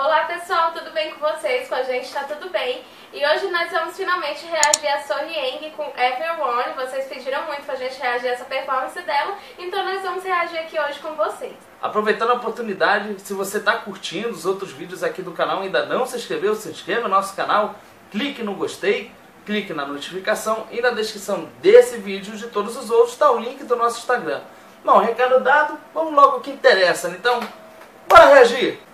Olá pessoal, tudo bem com vocês? Com a gente tá tudo bem. E hoje nós vamos finalmente reagir a Sohyang com Everyone. Vocês pediram muito pra gente reagir a essa performance dela, então nós vamos reagir aqui hoje com vocês. Aproveitando a oportunidade, se você está curtindo os outros vídeos aqui do canal e ainda não se inscreveu, se inscreva no nosso canal, clique no gostei, clique na notificação e na descrição desse vídeo e de todos os outros está o link do nosso Instagram. Bom, recado dado, vamos logo ao que interessa, então bora reagir!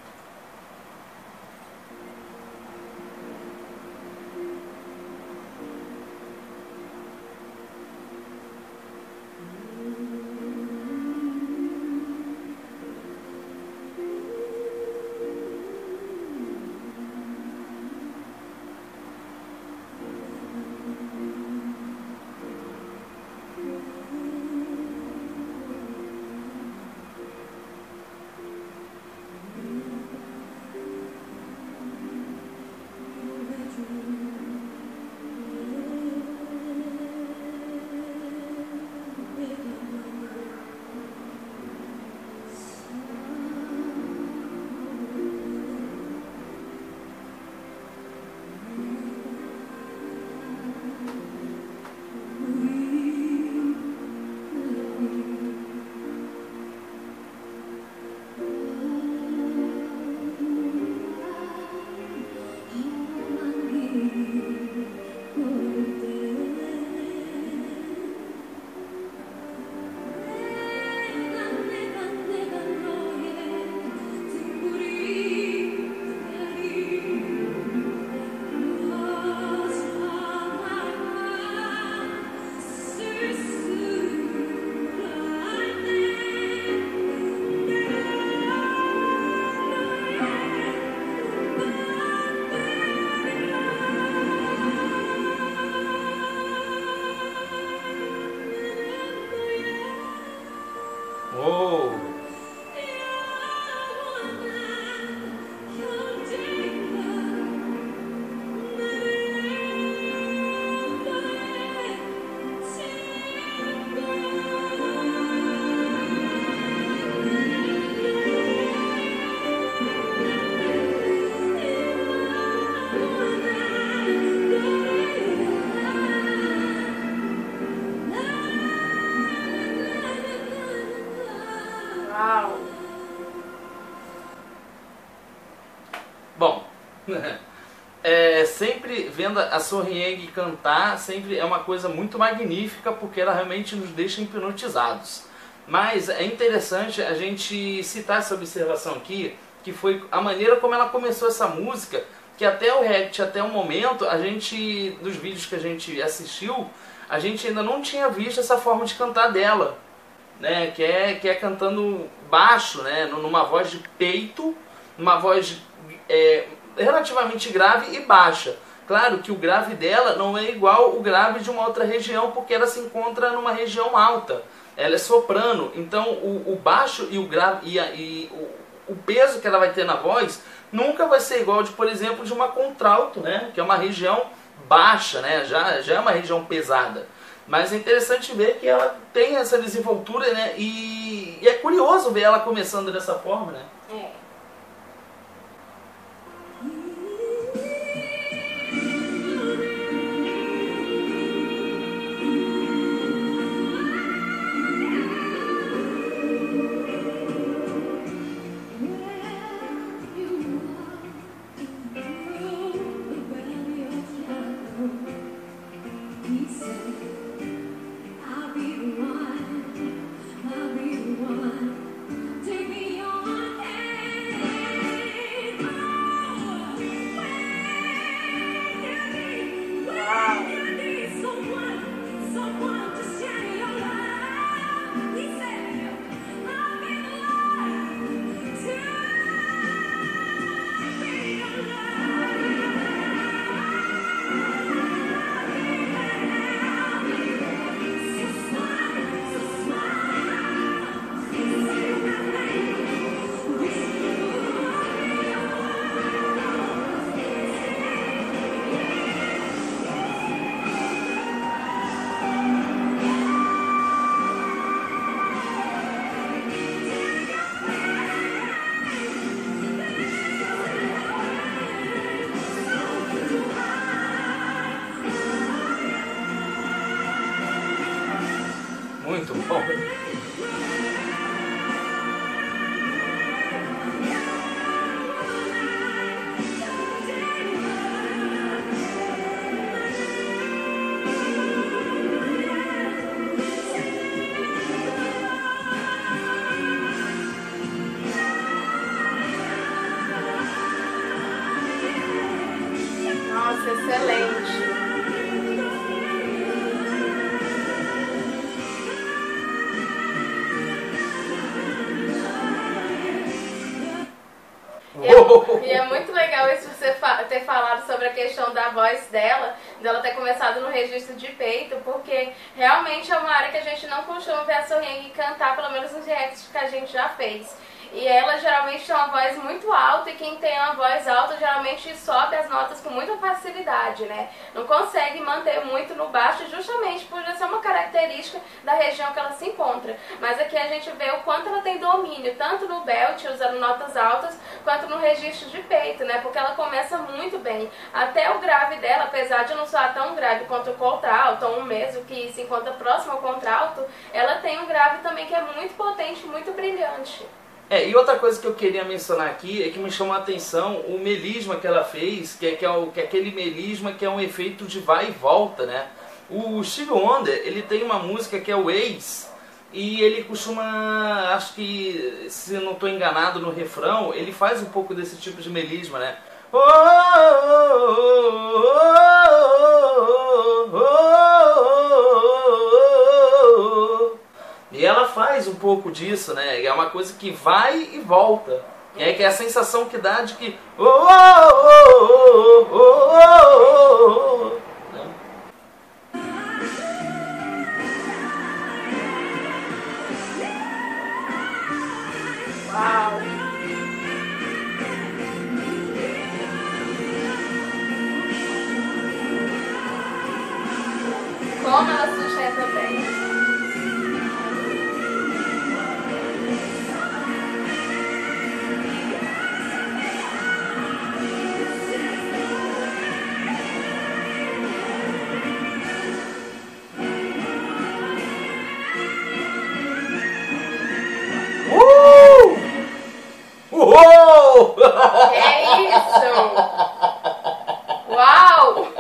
Oh. Uau! Bom, sempre vendo a Sohyang cantar, sempre é uma coisa muito magnífica, porque ela realmente nos deixa hipnotizados. Mas é interessante a gente citar essa observação aqui, que foi a maneira como ela começou essa música, que até o react, até o momento, a gente, dos vídeos que a gente assistiu, a gente ainda não tinha visto essa forma de cantar dela, né? Que é cantando baixo, né? Numa voz de peito, uma voz relativamente grave e baixa. Claro que o grave dela não é igual o grave de uma outra região, porque ela se encontra numa região alta. Ela é soprano, então o baixo e o grave o peso que ela vai ter na voz nunca vai ser igual de, por exemplo, de uma contralto, né? Que é uma região baixa, né? Já é uma região pesada. Mas é interessante ver que ela tem essa desenvoltura, né? E é curioso ver ela começando dessa forma, né? É. I'll be the one. Take me on. performance excelente. E é muito legal isso você ter falado sobre a questão da voz dela ter começado no registro de peito, porque realmente é uma área que a gente não costuma ver a Sohyang cantar, pelo menos nos reacts que a gente já fez. E ela geralmente tem uma voz muito alta, e quem tem uma voz alta geralmente sobe as notas com muita facilidade, né? Não consegue manter muito no baixo, justamente por ser uma característica da região que ela se encontra. Mas aqui a gente vê o quanto ela tem domínio, tanto no belt, usando notas altas, quanto no registro de peito, né? Porque ela começa muito bem. Até o grave dela, apesar de não soar tão grave quanto o contralto, ou um mesmo que se encontra próximo ao contralto, ela tem um grave também que é muito potente, muito brilhante. E outra coisa que eu queria mencionar aqui é que me chamou a atenção o melisma que ela fez, que é aquele melisma que é um efeito de vai e volta, né? O Stevie Wonder, ele tem uma música que é o Ace, e ele costuma, acho que, se eu não estou enganado no refrão, ele faz um pouco desse tipo de melisma, né? E ela faz um pouco disso, né? É uma coisa que vai e volta. E aí que é a sensação que dá de que... Uau! Como ela sustenta bem. Uou! Que isso? Uau!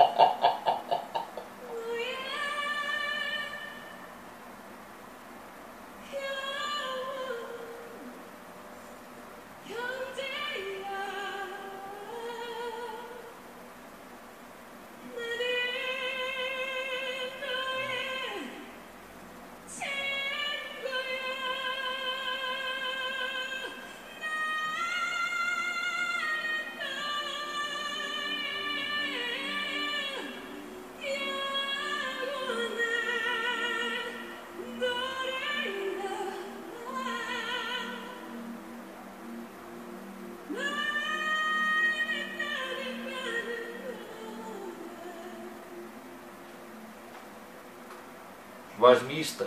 Voz mista.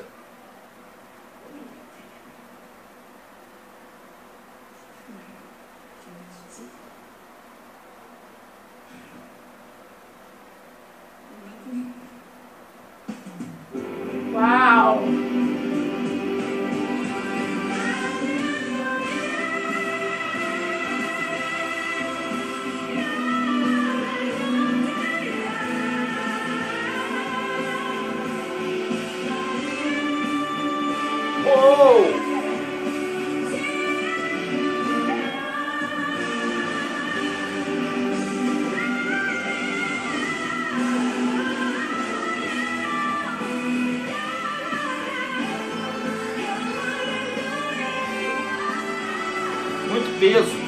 Uau! Muito peso.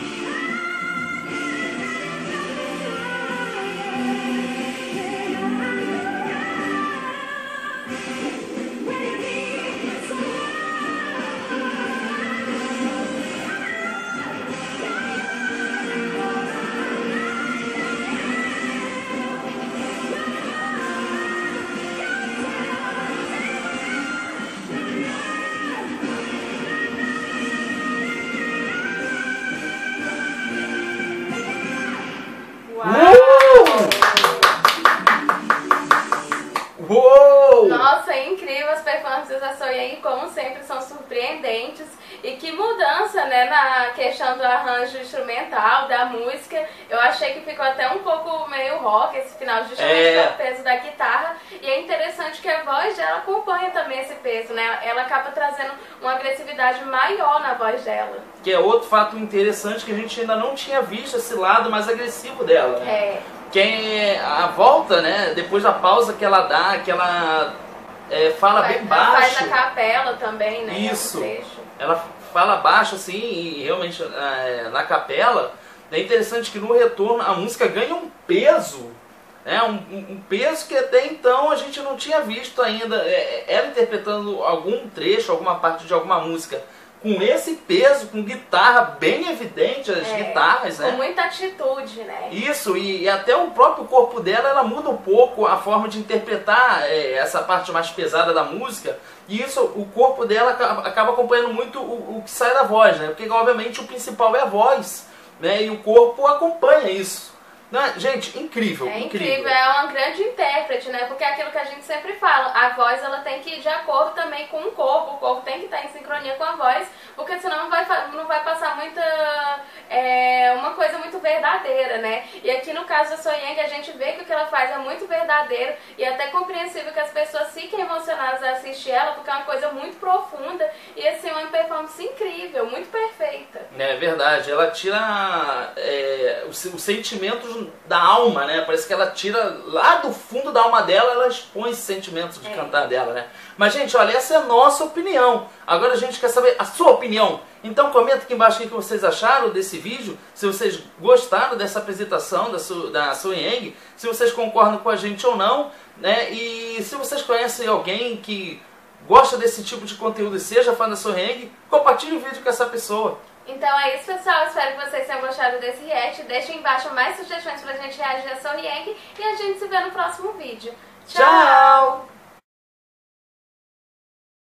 Uou! Nossa, é incrível, as performances da Sohyang, como sempre, são surpreendentes. E que mudança, né, na questão do arranjo instrumental, da música. Eu achei que ficou até um pouco meio rock esse final, justamente pelo peso da guitarra. E é interessante que a voz dela acompanha também esse peso, né? Ela acaba trazendo uma agressividade maior na voz dela. Que é outro fato interessante que a gente ainda não tinha visto, esse lado mais agressivo dela, né? que é a volta, né? Depois da pausa que ela dá, que ela fala bem baixo. Faz a capela também, né? Isso. Ela fala baixo assim, e realmente na capela. É interessante que no retorno a música ganha um peso. Um peso que até então a gente não tinha visto ainda. Ela interpretando algum trecho, alguma parte de alguma música com esse peso, com guitarra bem evidente, as guitarras, né? Com muita atitude, né? Isso, e até o próprio corpo dela, ela muda um pouco a forma de interpretar essa parte mais pesada da música. E isso, o corpo dela acaba acompanhando muito o que sai da voz, né? Porque obviamente o principal é a voz, né? E o corpo acompanha isso. Não é? Gente, incrível, incrível. É uma grande intérprete, né? Porque é aquilo que a gente sempre fala, a voz ela tem que ir de acordo também com o corpo tem que estar em sincronia com a voz, porque senão não vai passar uma coisa muito verdadeira, né? E aqui no caso da So Young, a gente vê que o que ela faz é muito verdadeiro e até compreensível que as pessoas fiquem emocionadas a assistir ela, porque é uma coisa muito profunda e assim, uma performance incrível, muito perfeita. É verdade, ela tira os sentimentos da alma, né? Parece que ela tira lá do fundo da alma dela, ela expõe esses sentimentos de cantar dela, né? Mas, gente, olha, essa é a nossa opinião. Agora a gente quer saber a sua opinião. Então comenta aqui embaixo o que vocês acharam desse vídeo, se vocês gostaram dessa apresentação da So Young, se vocês concordam com a gente ou não, né? E se vocês conhecem alguém que gosta desse tipo de conteúdo e seja fã da So Young, compartilhe o vídeo com essa pessoa. Então é isso, pessoal. Espero que vocês tenham gostado desse react. Deixem embaixo mais sugestões pra gente reagir a So Young e a gente se vê no próximo vídeo. Tchau!